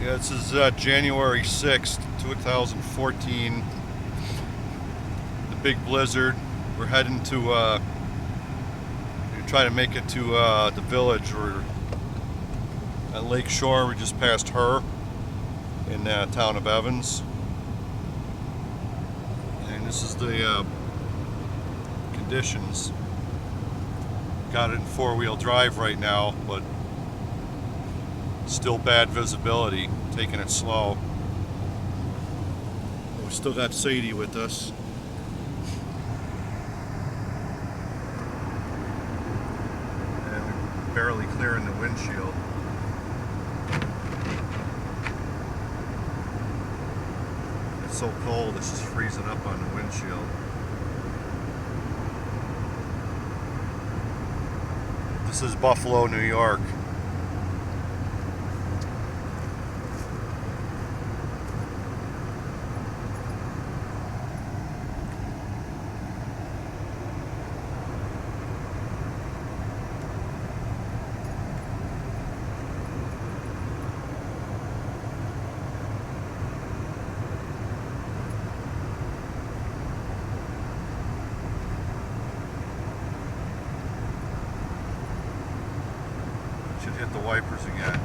Yeah, this is January 6th, 2014. The big blizzard. We're heading to try to make it to the village. We're at Lake Shore. We just passed her in the town of Evans. And this is the conditions. Got it in four-wheel drive right now, but still bad visibility, taking it slow. We still got Sadie with us. And we're barely clearing the windshield. It's so cold, it's just freezing up on the windshield. This is Buffalo, New York. Should hit the wipers again.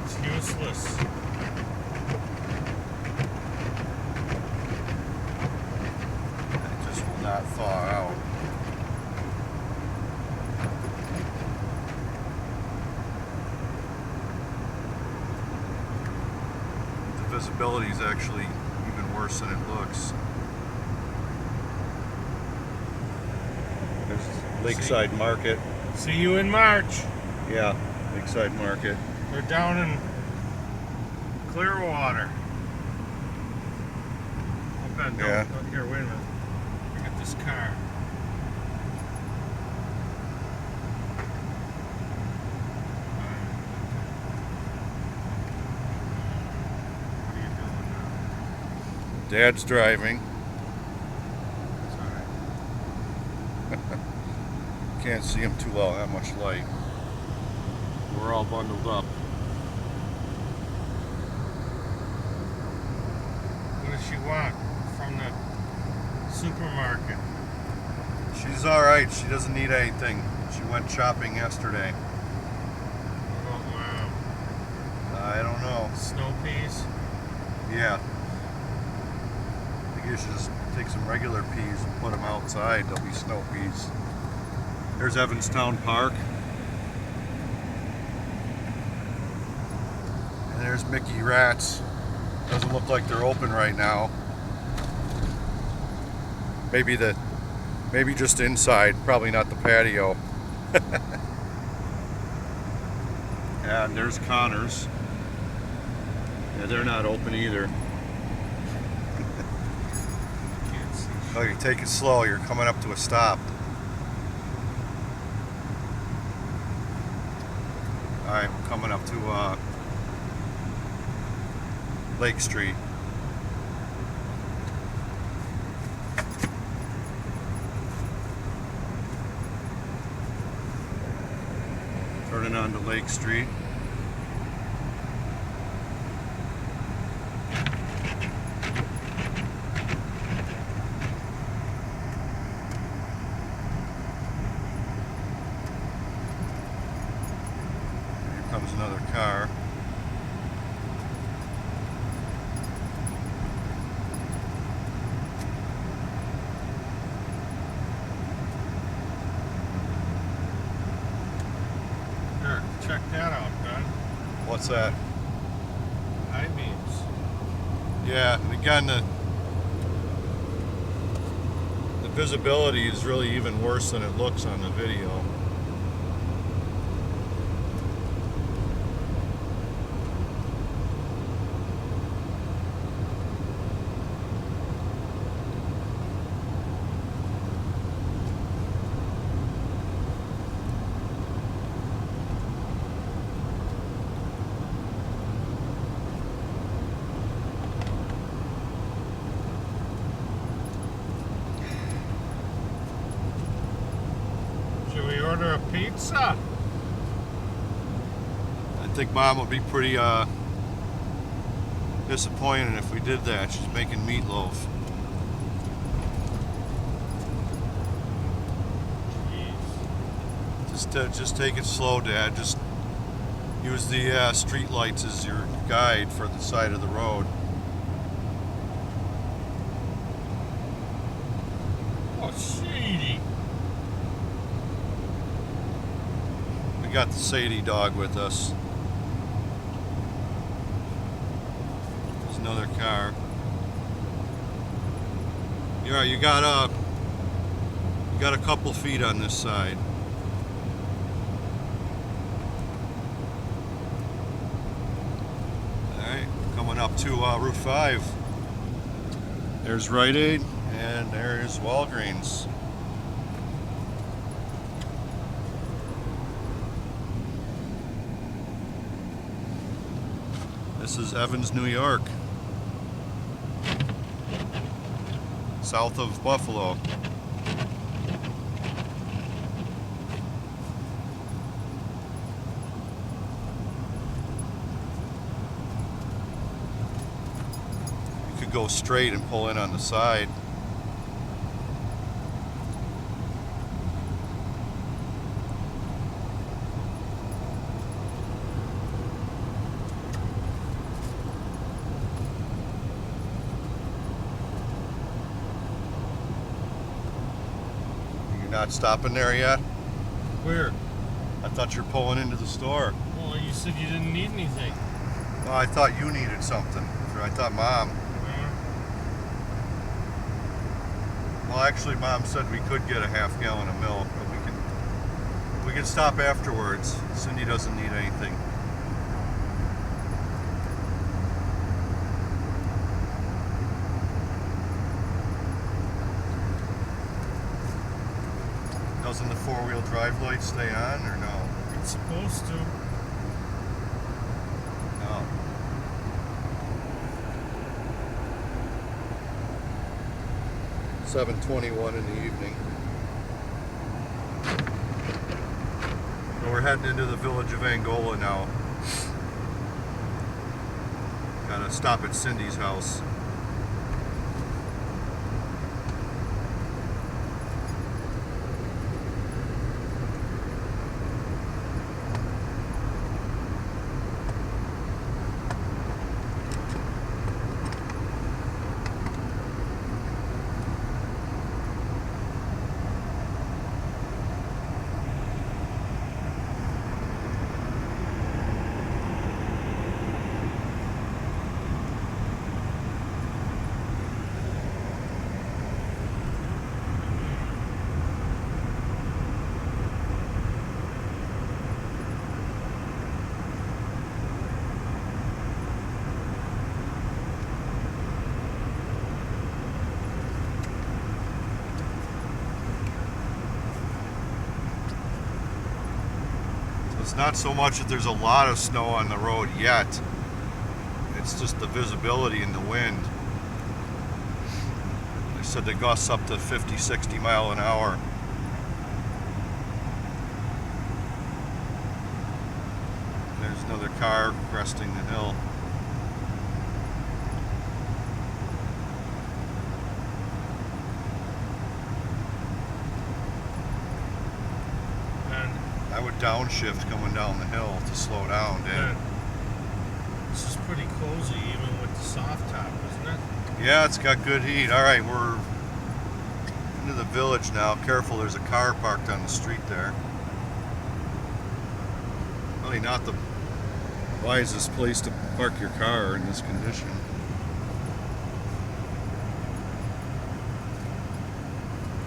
It's useless. It just will not thaw out. The visibility is actually even worse than it looks. There's Lakeside Market. See you in March. Yeah, Lakeside Market. We're down in Clearwater. Hold on, Yeah. don't, here, wait a minute. I got this car. What are you doing now? Dad's driving. Sorry. Can't see him too well, that much light. We're all bundled up. What does she want from the supermarket? She's alright, she doesn't need anything. She went shopping yesterday. Oh, wow. I don't know. Snow peas? Yeah. I think you should just take some regular peas and put them outside. They'll be snow peas. There's Evanstown Park. And there's Mickey Rats. Doesn't look like they're open right now. Maybe just inside, probably not the patio. And there's Connors. Yeah, they're not open either. Can't see. Oh, you take it slow, you're coming up to a stop. Alright, we're coming up to Lake Street. Turning onto Lake Street. Here comes another car. Here, check that out, Don. What's that? I-beams. Yeah, and again, the visibility is really even worse than it looks on the video. order a pizza? I think Mom would be pretty disappointed if we did that. She's making meatloaf. Just take it slow, Dad. Just use the street lights as your guide for the side of the road. Oh, Sadie. We got the Sadie dog with us. There's another car. Yeah, you got a couple feet on this side. Coming up to Route 5. There's Rite Aid and there's Walgreens. This is Evans, New York, south of Buffalo. Go straight and pull in on the side. You're not stopping there yet? Where? I thought you were pulling into the store. Well, you said you didn't need anything. Well, I thought you needed something. I thought Mom. Well, actually, Mom said we could get a half gallon of milk, but we can stop afterwards. Cindy doesn't need anything. Doesn't the four-wheel drive light stay on, or no? It's supposed to. No. $7:21 in the evening. So we're heading into the village of Angola now. Gotta stop at Cindy's house. It's not so much that there's a lot of snow on the road yet. It's just the visibility and the wind. They said the gusts up to 50, 60 mile an hour. There's another car cresting the hill. I would downshift coming down the hill to slow down, Dad. This is pretty cozy even with the soft top, isn't it? Yeah, it's got good heat. All right, we're into the village now. Careful, there's a car parked on the street there. Really not the wisest place to park your car in this condition.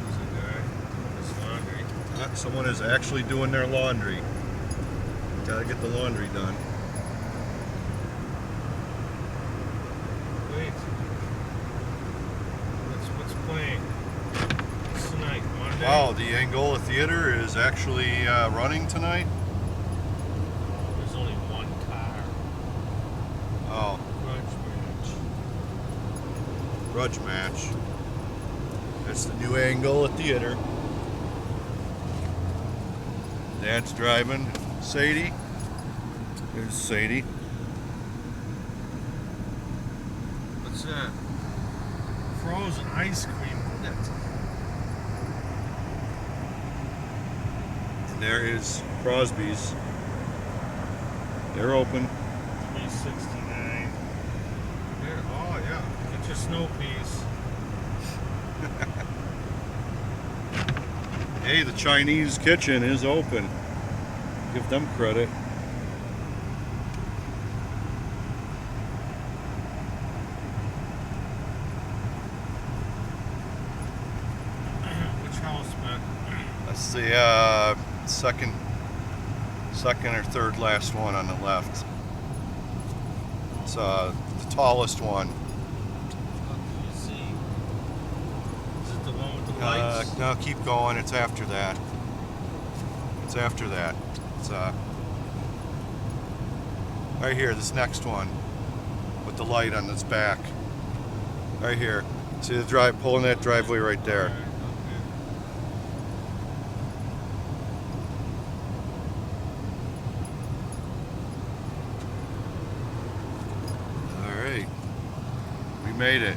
There's a guy doing his laundry. Someone is actually doing their laundry. Gotta get the laundry done. Wait. What's playing? What's tonight? Monday? Wow, the Angola Theater is actually running tonight? There's only one car. Oh, Grudge match. grudge match. That's the new Angola Theater. Dad's driving. Sadie, There's Sadie. What's that? Frozen ice cream. That's And there is Crosby's. They're open. 369. There, oh yeah. Get your snow peas. Hey, the Chinese kitchen is open. Give them credit. Which house, man? That's the second or third last one on the left. It's the tallest one. What do you see? Is it the one with the lights? No, keep going. It's after that. It's after that. It's right here. This next one with the light on its back. Right here. See the drive pulling that driveway right there. Alright, okay. All right. We made it.